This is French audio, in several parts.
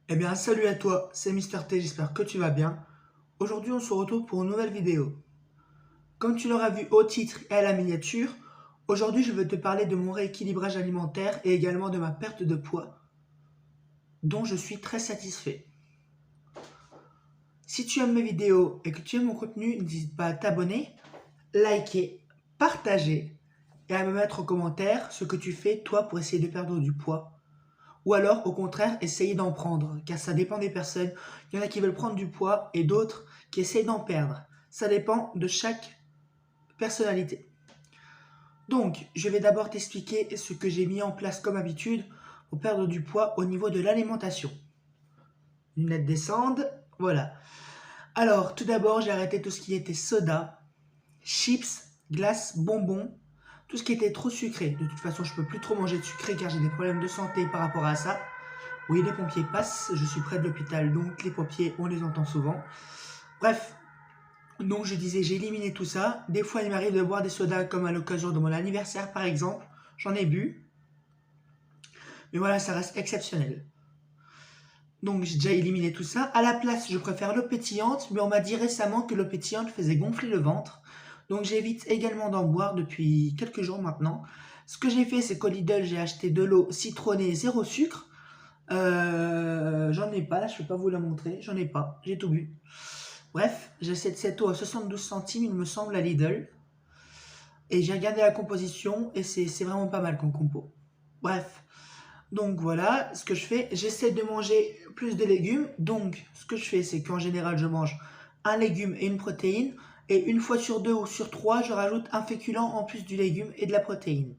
Eh bien, salut à toi, c'est Mister T, j'espère que tu vas bien. Aujourd'hui, on se retrouve pour une nouvelle vidéo. Comme tu l'auras vu au titre et à la miniature, aujourd'hui, je vais te parler de mon rééquilibrage alimentaire et également de ma perte de poids, dont je suis très satisfait. Si tu aimes mes vidéos et que tu aimes mon contenu, n'hésite pas à t'abonner, liker, partager et à me mettre en commentaire ce que tu fais, toi, pour essayer de perdre du poids. Ou alors, au contraire, essayer d'en prendre, car ça dépend des personnes. Il y en a qui veulent prendre du poids et d'autres qui essayent d'en perdre. Ça dépend de chaque personnalité. Donc, je vais d'abord t'expliquer ce que j'ai mis en place comme habitude pour perdre du poids au niveau de l'alimentation. Lunettes descendent, voilà. Alors, tout d'abord, j'ai arrêté tout ce qui était soda, chips, glaces, bonbons, tout ce qui était trop sucré. De toute façon, je ne peux plus trop manger de sucré car j'ai des problèmes de santé par rapport à ça. Oui, les pompiers passent, je suis près de l'hôpital, donc les pompiers, on les entend souvent. Bref, donc je disais, j'ai éliminé tout ça. Des fois, il m'arrive de boire des sodas comme à l'occasion de mon anniversaire, par exemple. J'en ai bu. Mais voilà, ça reste exceptionnel. Donc j'ai déjà éliminé tout ça. À la place, je préfère l'eau pétillante, mais on m'a dit récemment que l'eau pétillante faisait gonfler le ventre. Donc j'évite également d'en boire depuis quelques jours maintenant. Ce que j'ai fait, c'est qu'au Lidl, j'ai acheté de l'eau citronnée zéro sucre. J'en ai pas, là je peux pas vous la montrer, j'en ai pas, j'ai tout bu. Bref, j'achète cette eau à 72 centimes, il me semble, à Lidl. Et j'ai regardé la composition et c'est vraiment pas mal comme compo. Bref, donc voilà, ce que je fais, j'essaie de manger plus de légumes. Donc ce que je fais, c'est qu'en général, je mange un légume et une protéine. Et une fois sur deux ou sur trois, je rajoute un féculent en plus du légume et de la protéine.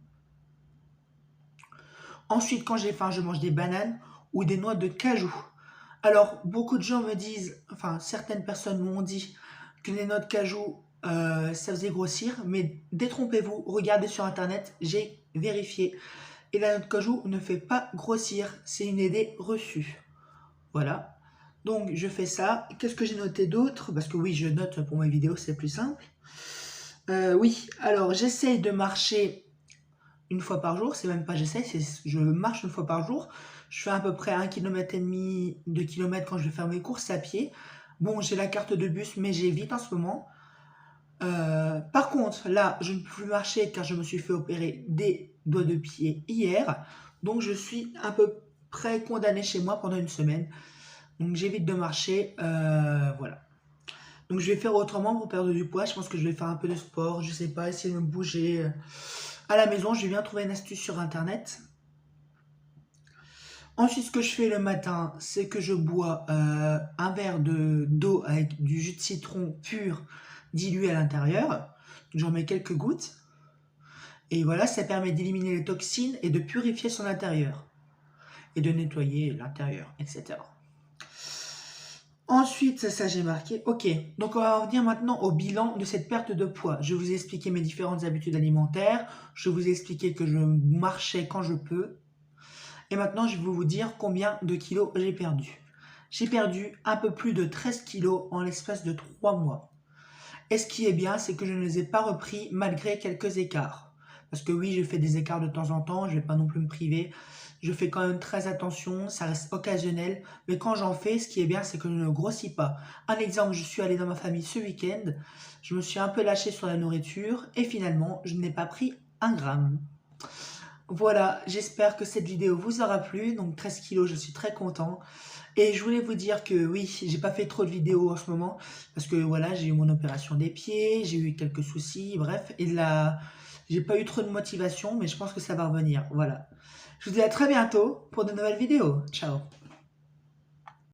Ensuite, quand j'ai faim, je mange des bananes ou des noix de cajou. Alors, beaucoup de gens me disent, enfin, certaines personnes m'ont dit que les noix de cajou, ça faisait grossir, mais détrompez-vous, regardez sur internet, j'ai vérifié. Et la noix de cajou ne fait pas grossir, c'est une idée reçue. Voilà. Donc, je fais ça. Qu'est-ce que j'ai noté d'autre? Parce que oui, je note pour mes vidéos, c'est plus simple. Oui, alors j'essaye de marcher une fois par jour, c'est même pas j'essaie, c'est je marche une fois par jour. Je fais à peu près 1,5 km, 2 km quand je vais faire mes courses à pied. Bon, j'ai la carte de bus, mais j'évite en ce moment. Par contre, là, je ne peux plus marcher car je me suis fait opérer des doigts de pied hier. Donc, je suis à peu près condamné chez moi pendant une semaine. Donc, j'évite de marcher. Voilà. Donc, je vais faire autrement pour perdre du poids. Je pense que je vais faire un peu de sport. Je sais pas, essayer de me bouger. À la maison, je viens trouver une astuce sur internet. Ensuite, ce que je fais le matin, c'est que je bois un verre d'eau avec du jus de citron pur dilué à l'intérieur. J'en mets quelques gouttes. Et voilà, ça permet d'éliminer les toxines et de purifier son intérieur. Et de nettoyer l'intérieur, etc. Ensuite, ça j'ai marqué. Ok, donc on va revenir maintenant au bilan de cette perte de poids. Je vous ai expliqué mes différentes habitudes alimentaires. Je vous ai expliqué que je marchais quand je peux. Et maintenant, je vais vous dire combien de kilos j'ai perdu. J'ai perdu un peu plus de 13 kilos en l'espace de 3 mois. Et ce qui est bien, c'est que je ne les ai pas repris malgré quelques écarts. Parce que oui, je fais des écarts de temps en temps, je ne vais pas non plus me priver. Je fais quand même très attention, ça reste occasionnel. Mais quand j'en fais, ce qui est bien, c'est que je ne grossis pas. Un exemple, je suis allé dans ma famille ce week-end, je me suis un peu lâché sur la nourriture et finalement, je n'ai pas pris un gramme. Voilà, j'espère que cette vidéo vous aura plu. Donc 13 kilos, je suis très content. Et je voulais vous dire que oui, j'ai pas fait trop de vidéos en ce moment parce que voilà, j'ai eu mon opération des pieds, j'ai eu quelques soucis, bref, et là, j'ai pas eu trop de motivation, mais je pense que ça va revenir. Voilà. Je vous dis à très bientôt pour de nouvelles vidéos. Ciao.